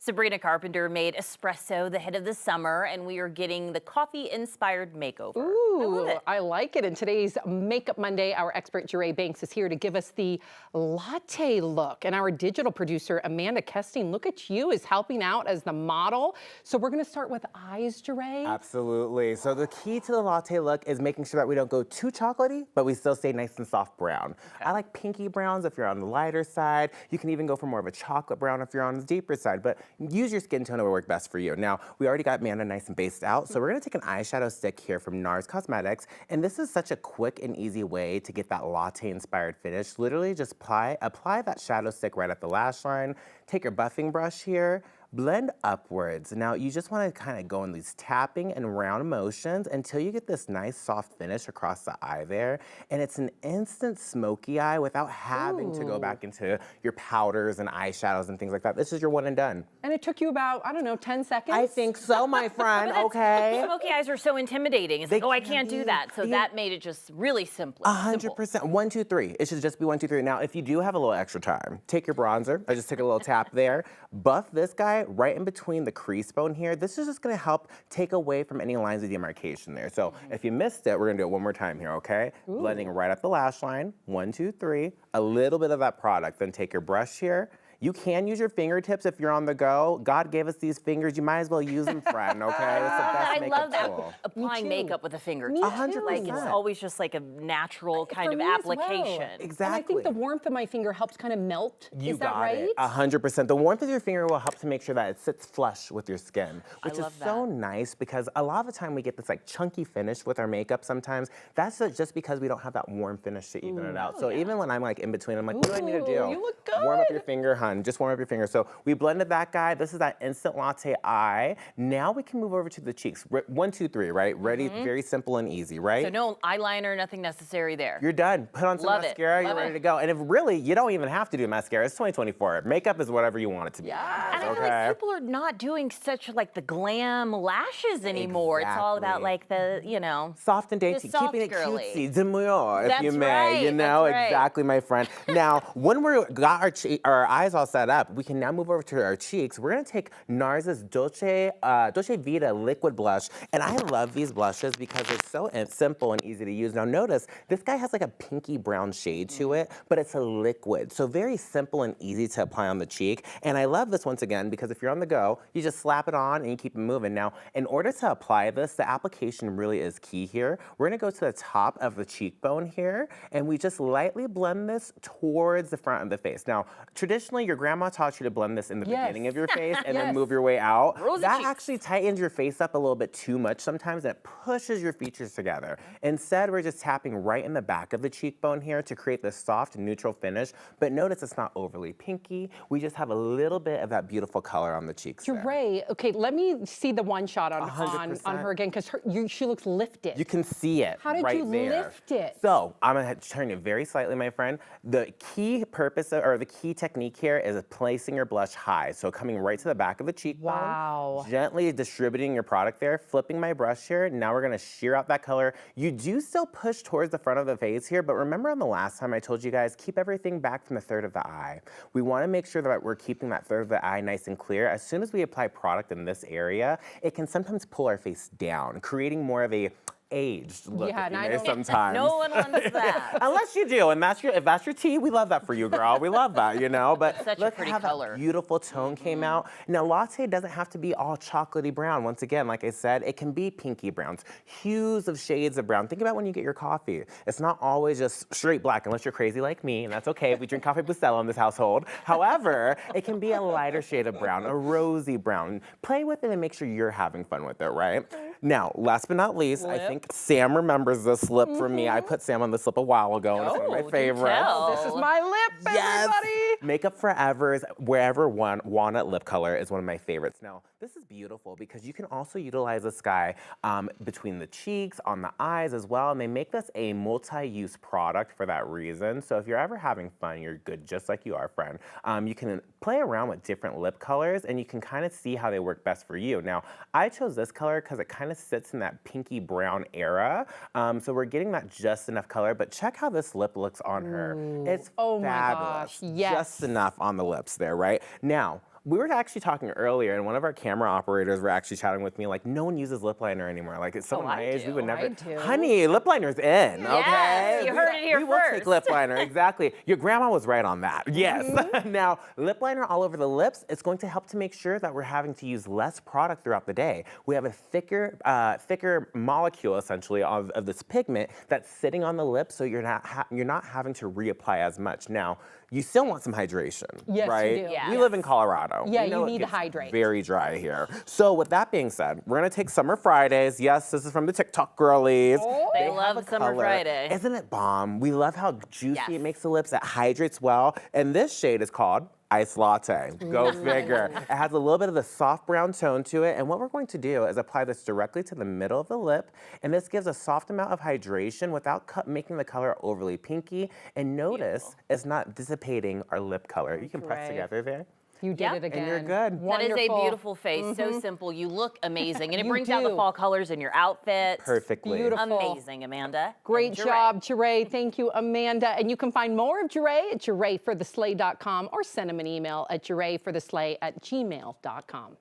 Sabrina Carpenter made espresso the hit of the summer, and we are getting the coffee-inspired makeover. Ooh, I like it. And today's Makeup Monday, our expert Jeray Banks is here to give us the latte look. And our digital producer, Amanda Kesting, look at you, is helping out as the model. So we're gonna start with eyes, Jeray. Absolutely. So the key to the latte look is making sure that we don't go too chocolatey, but we still stay nice and soft brown. Okay. I like pinky browns if you're on the lighter side. You can even go for more of a chocolate brown if you're on the deeper side, but use your skin tone to work best for you. Now, we already got Amanda nice and based out, so we're gonna take an eyeshadow stick here from NARS Cosmetics, and this is such a quick and easy way to get that latte-inspired finish. Literally just apply that shadow stick right at the lash line, take your buffing brush here, blend upwards. Now, you just want to kind of go in these tapping and round motions until you get this nice soft finish across the eye there. And it's an instant smoky eye without having to go back into your powders and eyeshadows and things like that. This is your one and done. And it took you about, I don't know, 10 seconds? I think so, my friend, okay? Smoky eyes are so intimidating. It's like, oh, I can't do that. So that made it just really simple. 100%. 1, 2, 3. It should just be 1, 2, 3. Now, if you do have a little extra time, take your bronzer. I just take a little tap there. Buff this guy right in between the crease bone here. This is just gonna help take away from any lines of demarcation there. So if you missed it, we're gonna do it one more time here, okay? Blending right up the lash line, 1, 2, 3. A little bit of that product. Then take your brush here. You can use your fingertips if you're on the go. God gave us these fingers. You might as well use them, friend, okay? It's the best I love that. tool. Applying makeup with a fingertip. 100%. Like, it's always just like a natural kind of application. Well. Exactly. And I think the warmth of my finger helps kind of melt. You Is that got right? it. 100%. The warmth of your finger will help to make sure that it sits flush with your skin, which is so nice because a lot of the time we get this like chunky finish with our makeup sometimes. That's just because we don't have that warm finish to even it out. So even when I'm like in between, I'm like, what do I need to do? You look good. Warm up your finger, hun. Just warm up your finger. So we blended that guy. This is that instant latte eye. Now we can move over to the cheeks. 1, 2, 3, right? Ready, very simple and easy, right? So no eyeliner, nothing necessary there. You're done. Put on some mascara, you're ready to go. And if really, you don't even have to do mascara. It's 2024. Makeup is whatever you want it to be. Yeah. And I feel like people are not doing such like the glam lashes anymore. It's all about like the, you know. Soft and dainty, keeping it girly. cutesy, demure, if you may. Right, you know, exactly, my friend. Now, when we got our eyes all set up, we can now move over to our cheeks. We're gonna take NARS's Dolce Vita liquid blush, and I love these blushes because they're so simple and easy to use. Now notice, this guy has like a pinky brown shade to it, but it's a liquid, so very simple and easy to apply on the cheek. And I love this once again because if you're on the go, you just slap it on and you keep it moving. Now, in order to apply this, the application really is key here. We're gonna go to the top of the cheekbone here, and we just lightly blend this towards the front of the face. Now, traditionally, your grandma taught you to blend this in the beginning of your face and then move your way out. That actually tightens your face up a little bit too much sometimes, and it pushes your features together. Instead, we're just tapping right in the back of the cheekbone here to create this soft, neutral finish. But notice it's not overly pinky. We just have a little bit of that beautiful color on the cheeks there. Jeray, okay, let me see the one shot on her again, because she looks lifted. You can see it. How did you lift it? So I'm gonna turn it very slightly, my friend. The key purpose or the key technique here is placing your blush high. So coming right to the back of the cheekbone. Wow. Gently distributing your product there, flipping my brush here. Now we're gonna sheer out that color. You do still push towards the front of the face here, but remember on the last time I told you guys, keep everything back from the third of the eye. We wanna make sure that we're keeping that third of the eye nice and clear. As soon as we apply product in this area, it can sometimes pull our face down, creating more of a aged look, sometimes. No one wants that. Unless you do, and if that's your tea, we love that for you, girl. We love that, you know. But such a pretty color. That beautiful tone came out. Now, latte doesn't have to be all chocolatey brown. Once again, like I said, it can be pinky browns, hues of shades of brown. Think about when you get your coffee. It's not always just straight black, unless you're crazy like me, and that's okay. We drink coffee Bustelo in this household. However, it can be a lighter shade of brown, a rosy brown. Play with it and make sure you're having fun with it, right? Now, last but not least, I think Sam remembers this lip from me. I put Sam on this lip a while ago, and it's one of my favorites. This is my lip, everybody! Makeup Forever's Wherever Walnut Lip Color is one of my favorites. Now, this is beautiful because you can also utilize this guy between the cheeks, on the eyes as well, and they make this a multi-use product for that reason. So if you're ever having fun, you're good just like you are, friend. You can play around with different lip colors, and you can kind of see how they work best for you. Now, I chose this color because it kind of sits in that pinky brown era. So we're getting that just enough color, but check how this lip looks on her. It's fabulous. My gosh, yes. Just enough on the lips there, right? Now, We were actually talking earlier, and one of our camera operators were actually chatting with me, like, no one uses lip liner anymore. Like, it's someone Oh, my I age, we would do. never. I do. Honey, lip liner's in, Yes, okay? you heard it here we will take first. lip liner, exactly. Your grandma was right on that, yes. Now, lip liner all over the lips, it's going to help to make sure that we're having to use less product throughout the day. We have a thicker molecule, essentially, of this pigment that's sitting on the lip, so you're not having to reapply as much. Now, you still want some hydration, Yes, you right? do. Yeah. We live in Colorado. Yeah, We know you it need to gets hydrate. very dry here. So with that being said, we're gonna take Summer Fridays. Yes, this is from the TikTok girlies. They have love a Summer color. Friday. Isn't it bomb? We love how juicy Yes. it makes the lips. It hydrates well. And this shade is called Ice Latte. Go figure. It has a little bit of the soft brown tone to it. And what we're going to do is apply this directly to the middle of the lip. And this gives a soft amount of hydration without making the color overly pinky. And notice it's not dissipating our lip color. You can press Great. together there. You did Yep. it again. And you're good. That is a Wonderful. beautiful face. So simple. You look amazing. And it You brings out the do. fall colors in your outfit. Perfectly. Beautiful. Amazing, Amanda. Great And Jeray. job, Jeray. Thank you, Amanda. And you can find more of Jeray at jerayfortheslay.com or send him an email at jerayfortheslay@gmail.com.